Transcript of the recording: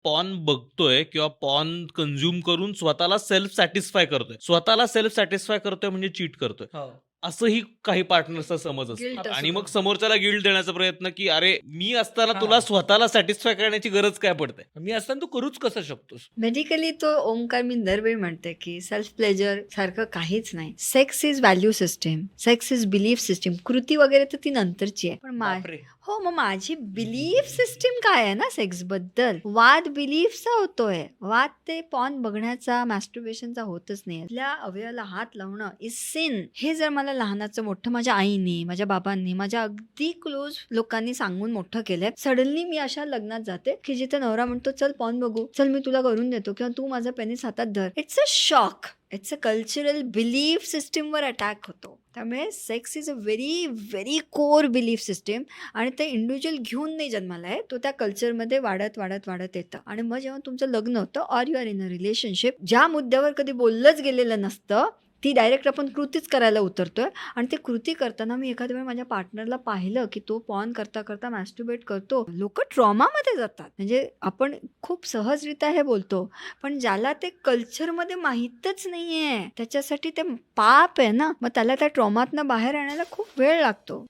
Porn बघतोय किंवा porn consume करून स्वतःला सेल्फ सॅटिस्फाय करतोय. स्वतःला सेल्फ सॅटिस्फाय करतोय म्हणजे चीट करतोय. असंही काही पार्टनर्सचा समज Guilt असतो. असतो. आणि मग समोरच्याला गिल्ट देण्याचा प्रयत्न की अरे मी असताना हा. तुला स्वतःला सॅटिस्फाय करण्याची गरज काय पडते. मी असताना तू करूच कसं शकतोस. मेडिकली तो ओंकार मी दरवेळी म्हणते की सेल्फ प्लेजर सारखं काहीच नाही. Sex is value system, sex is belief system. कृती वगैरे तर ती नंतरची आहे, पण बापरे. हो मग माझी बिलीफ सिस्टीम काय आहे ना सेक्स बद्दल. वाद बिलीफचा होतोय, वाद ते पॉर्न बघण्याचा, मॅस्टरबेशनचा होतच नाही. आपल्या अवयवाला हात लावणं इज सिन. हे जर मला लहानाचं मोठं माझ्या आईने, माझ्या बाबांनी, माझ्या अगदी क्लोज लोकांनी सांगून मोठं केलंय. सडनली मी अशा लग्नात जाते की जिथे नवरा म्हणतो चल पॉर्न बघू, चल मी तुला करून देतो, किंवा तू माझा पेनिस हातात धर. It's a shock. It's a cultural belief सिस्टीमवर अटॅक होतो. त्यामुळे sex is a very very core belief system, आणि ते इंडिव्हिज्युअल घेऊन नाही जन्माला आहे, तो त्या कल्चरमध्ये वाढत वाढत वाढत येतं. आणि मग जेव्हा तुमचं लग्न होतं or you are in a relationship, ज्या मुद्द्यावर कधी बोललंच गेलेलं नसतं ती डायरेक्ट आपण कृतीच करायला उतरतोय. आणि ते कृती करताना मी एखाद्या वेळी माझ्या पार्टनरला पाहिलं की तो पॉर्न करता करता मॅस्टरबेट करतो. लोक ट्रॉमामध्ये जातात. म्हणजे आपण खूप सहजरित्या हे बोलतो, पण ज्याला ते कल्चरमध्ये माहीतच नाहीये त्याच्यासाठी ते पाप आहे ना. मग त्याला त्या ट्रॉमातनं बाहेर आणायला खूप वेळ लागतो.